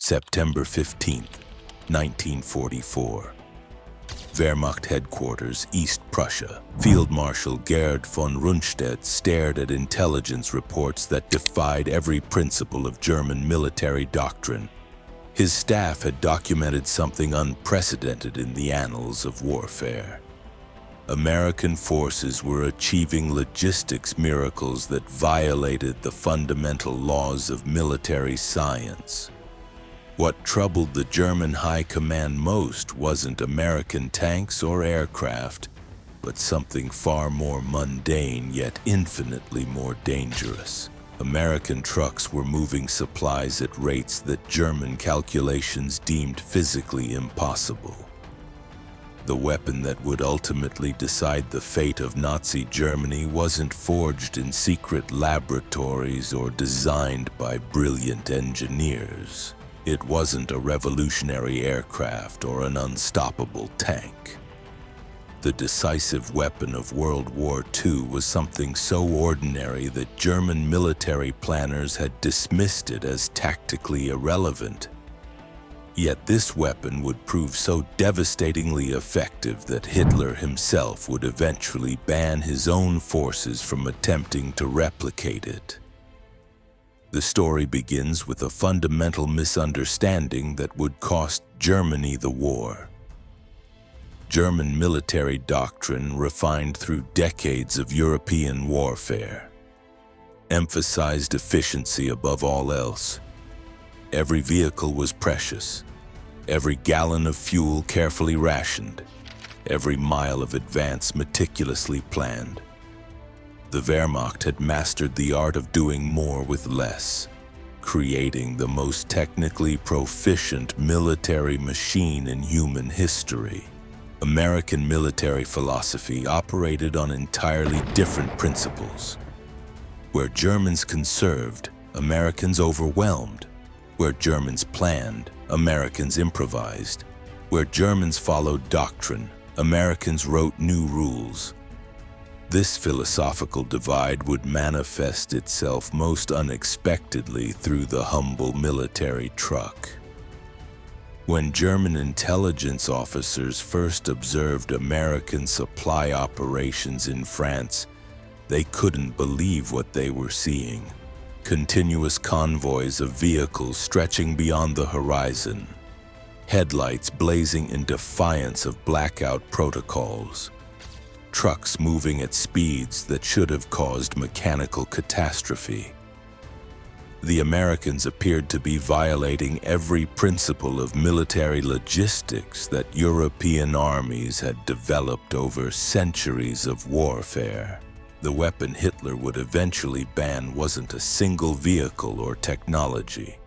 September 15, 1944. Wehrmacht headquarters, East Prussia. Field Marshal Gerd von Rundstedt stared at intelligence reports that defied every principle of German military doctrine. His staff had documented something unprecedented in the annals of warfare. American forces were achieving logistics miracles that violated the fundamental laws of military science. What troubled the German high command most wasn't American tanks or aircraft, but something far more mundane yet infinitely more dangerous. American trucks were moving supplies at rates that German calculations deemed physically impossible. The weapon that would ultimately decide the fate of Nazi Germany wasn't forged in secret laboratories or designed by brilliant engineers. It wasn't a revolutionary aircraft or an unstoppable tank. The decisive weapon of World War II was something so ordinary that German military planners had dismissed it as tactically irrelevant. Yet this weapon would prove so devastatingly effective that Hitler himself would eventually ban his own forces from attempting to replicate it. The story begins with a fundamental misunderstanding that would cost Germany the war. German military doctrine, refined through decades of European warfare, emphasized efficiency above all else. Every vehicle was precious, every gallon of fuel carefully rationed, every mile of advance meticulously planned. The Wehrmacht had mastered the art of doing more with less, creating the most technically proficient military machine in human history. American military philosophy operated on entirely different principles. Where Germans conserved, Americans overwhelmed. Where Germans planned, Americans improvised. Where Germans followed doctrine, Americans wrote new rules. This philosophical divide would manifest itself most unexpectedly through the humble military truck. When German intelligence officers first observed American supply operations in France, they couldn't believe what they were seeing. Continuous convoys of vehicles stretching beyond the horizon, headlights blazing in defiance of blackout protocols, trucks moving at speeds that should have caused mechanical catastrophe. The Americans appeared to be violating every principle of military logistics that European armies had developed over centuries of warfare. The weapon Hitler would eventually ban wasn't a single vehicle or technology.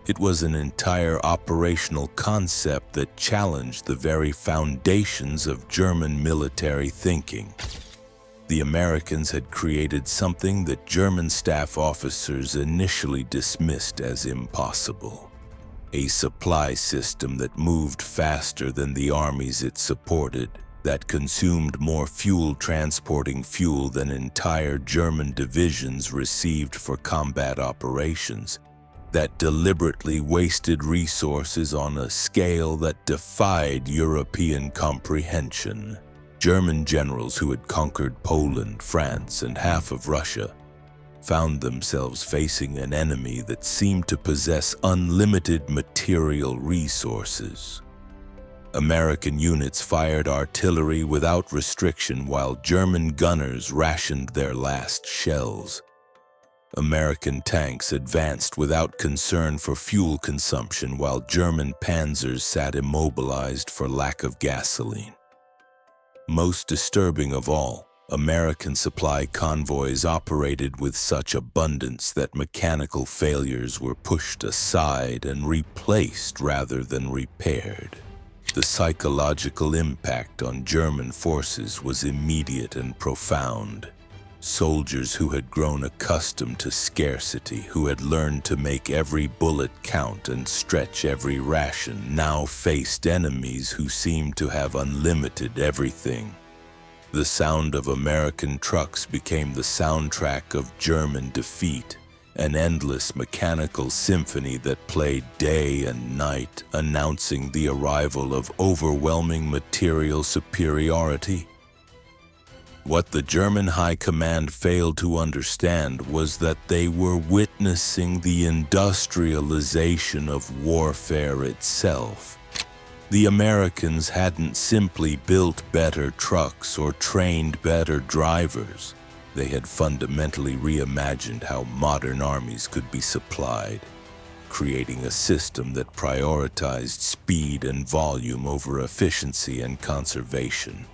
It was an entire operational concept that challenged the very foundations of German military thinking. The Americans had created something that German staff officers initially dismissed as impossible. A supply system that moved faster than the armies it supported, that consumed more fuel transporting fuel than entire German divisions received for combat operations, that deliberately wasted resources on a scale that defied European comprehension. German generals who had conquered Poland, France, and half of Russia found themselves facing an enemy that seemed to possess unlimited material resources. American units fired artillery without restriction while German gunners rationed their last shells. American tanks advanced without concern for fuel consumption while German panzers sat immobilized for lack of gasoline. Most disturbing of all, American supply convoys operated with such abundance that mechanical failures were pushed aside and replaced rather than repaired. The psychological impact on German forces was immediate and profound. Soldiers who had grown accustomed to scarcity, who had learned to make every bullet count and stretch every ration, now faced enemies who seemed to have unlimited everything. The sound of American trucks became the soundtrack of German defeat, an endless mechanical symphony that played day and night, announcing the arrival of overwhelming material superiority. What the German High Command failed to understand was that they were witnessing the industrialization of warfare itself. The Americans hadn't simply built better trucks or trained better drivers. They had fundamentally reimagined how modern armies could be supplied, creating a system that prioritized speed and volume over efficiency and conservation.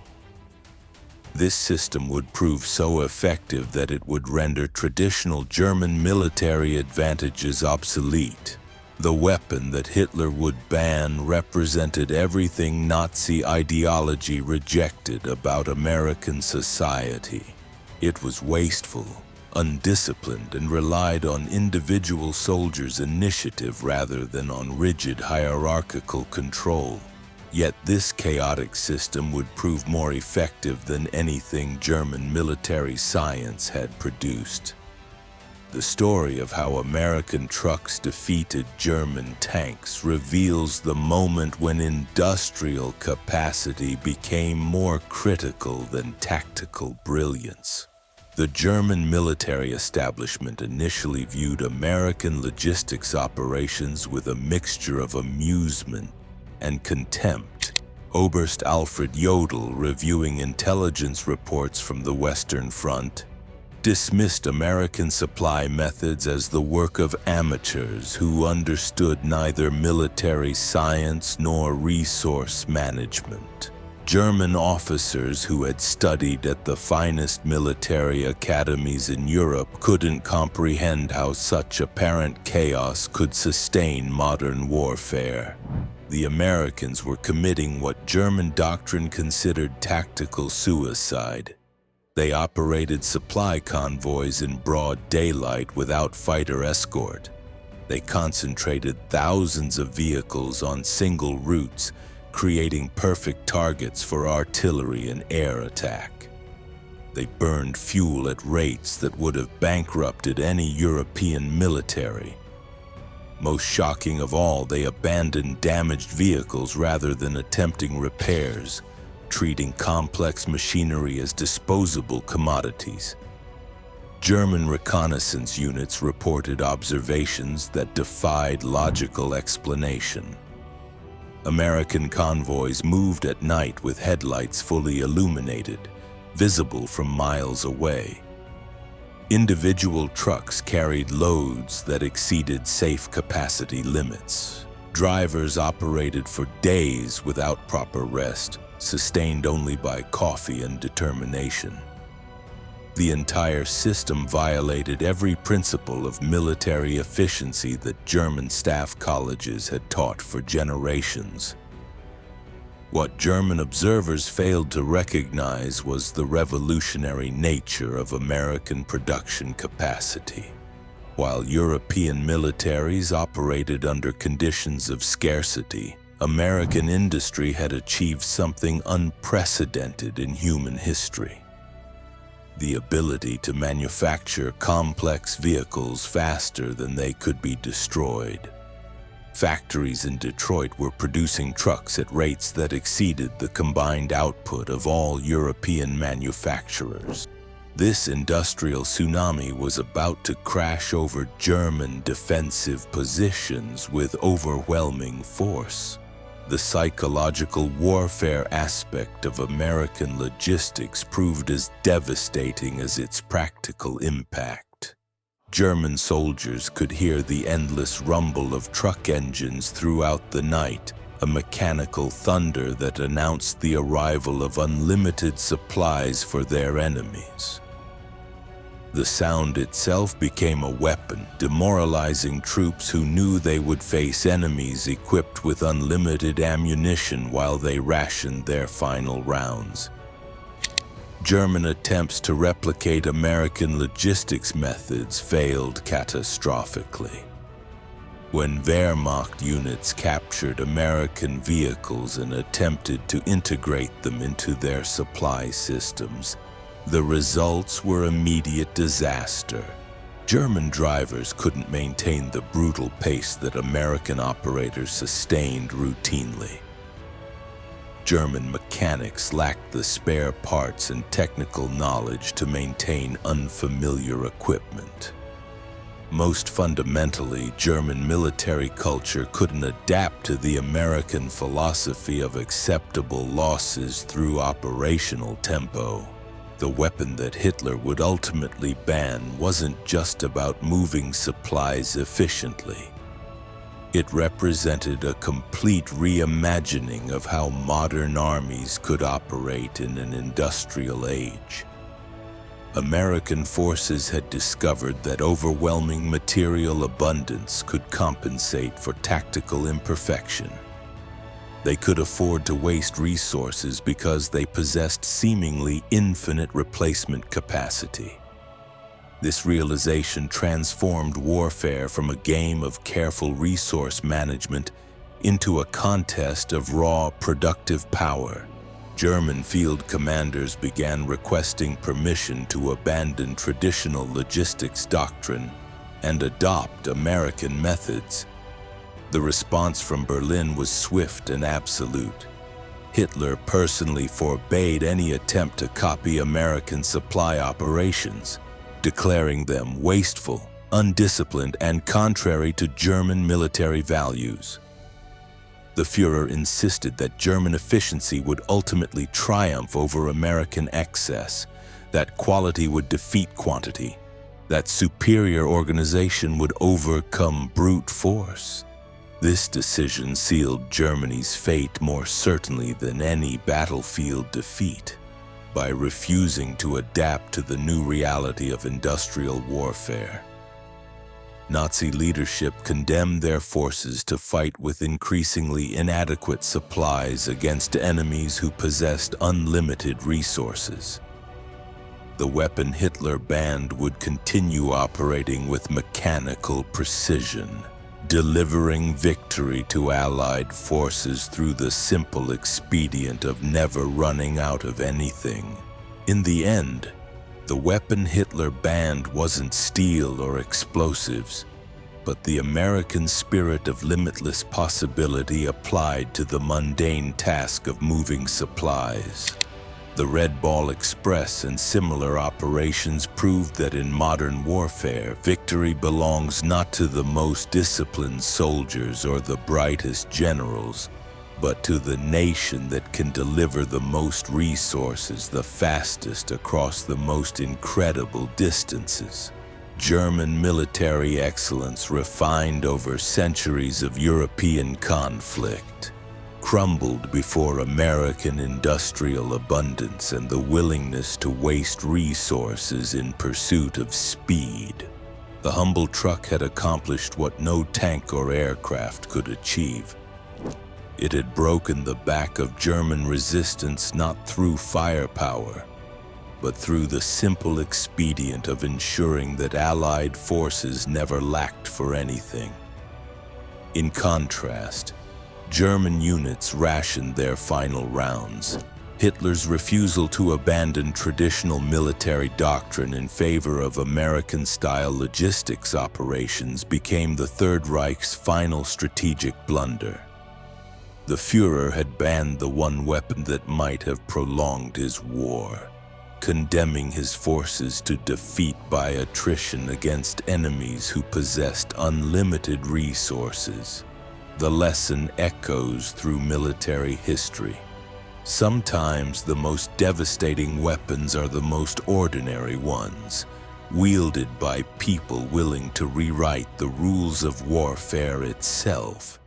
This system would prove so effective that it would render traditional German military advantages obsolete. The weapon that Hitler would ban represented everything Nazi ideology rejected about American society. It was wasteful, undisciplined, and relied on individual soldiers' initiative rather than on rigid hierarchical control. Yet this chaotic system would prove more effective than anything German military science had produced. The story of how American trucks defeated German tanks reveals the moment when industrial capacity became more critical than tactical brilliance. The German military establishment initially viewed American logistics operations with a mixture of amusement and contempt. Oberst Alfred Jodl, reviewing intelligence reports from the Western Front, dismissed American supply methods as the work of amateurs who understood neither military science nor resource management. German officers who had studied at the finest military academies in Europe couldn't comprehend how such apparent chaos could sustain modern warfare. The Americans were committing what German doctrine considered tactical suicide. They operated supply convoys in broad daylight without fighter escort. They concentrated thousands of vehicles on single routes, creating perfect targets for artillery and air attack. They burned fuel at rates that would have bankrupted any European military. Most shocking of all, they abandoned damaged vehicles rather than attempting repairs, treating complex machinery as disposable commodities. German reconnaissance units reported observations that defied logical explanation. American convoys moved at night with headlights fully illuminated, visible from miles away. Individual trucks carried loads that exceeded safe capacity limits. Drivers operated for days without proper rest, sustained only by coffee and determination. The entire system violated every principle of military efficiency that German staff colleges had taught for generations. What German observers failed to recognize was the revolutionary nature of American production capacity. While European militaries operated under conditions of scarcity, American industry had achieved something unprecedented in human history: the ability to manufacture complex vehicles faster than they could be destroyed. Factories in Detroit were producing trucks at rates that exceeded the combined output of all European manufacturers. This industrial tsunami was about to crash over German defensive positions with overwhelming force. The psychological warfare aspect of American logistics proved as devastating as its practical impact. German soldiers could hear the endless rumble of truck engines throughout the night, a mechanical thunder that announced the arrival of unlimited supplies for their enemies. The sound itself became a weapon, demoralizing troops who knew they would face enemies equipped with unlimited ammunition while they rationed their final rounds. German attempts to replicate American logistics methods failed catastrophically. When Wehrmacht units captured American vehicles and attempted to integrate them into their supply systems, the results were immediate disaster. German drivers couldn't maintain the brutal pace that American operators sustained routinely. German mechanics lacked the spare parts and technical knowledge to maintain unfamiliar equipment. Most fundamentally, German military culture couldn't adapt to the American philosophy of acceptable losses through operational tempo. The weapon that Hitler would ultimately ban wasn't just about moving supplies efficiently. It represented a complete reimagining of how modern armies could operate in an industrial age. American forces had discovered that overwhelming material abundance could compensate for tactical imperfection. They could afford to waste resources because they possessed seemingly infinite replacement capacity. This realization transformed warfare from a game of careful resource management into a contest of raw, productive power. German field commanders began requesting permission to abandon traditional logistics doctrine and adopt American methods. The response from Berlin was swift and absolute. Hitler personally forbade any attempt to copy American supply operations, declaring them wasteful, undisciplined, and contrary to German military values. The Führer insisted that German efficiency would ultimately triumph over American excess, that quality would defeat quantity, that superior organization would overcome brute force. This decision sealed Germany's fate more certainly than any battlefield defeat. By refusing to adapt to the new reality of industrial warfare, Nazi leadership condemned their forces to fight with increasingly inadequate supplies against enemies who possessed unlimited resources. The weapon Hitler banned would continue operating with mechanical precision, delivering victory to Allied forces through the simple expedient of never running out of anything. In the end, the weapon Hitler banned wasn't steel or explosives, but the American spirit of limitless possibility applied to the mundane task of moving supplies. The Red Ball Express and similar operations proved that in modern warfare, victory belongs not to the most disciplined soldiers or the brightest generals, but to the nation that can deliver the most resources the fastest across the most incredible distances. German military excellence, refined over centuries of European conflict, crumbled before American industrial abundance and the willingness to waste resources in pursuit of speed. The humble truck had accomplished what no tank or aircraft could achieve. It had broken the back of German resistance not through firepower, but through the simple expedient of ensuring that Allied forces never lacked for anything. In contrast, German units rationed their final rounds. Hitler's refusal to abandon traditional military doctrine in favor of American-style logistics operations became the Third Reich's final strategic blunder. The Führer had banned the one weapon that might have prolonged his war, condemning his forces to defeat by attrition against enemies who possessed unlimited resources. The lesson echoes through military history. Sometimes the most devastating weapons are the most ordinary ones, wielded by people willing to rewrite the rules of warfare itself.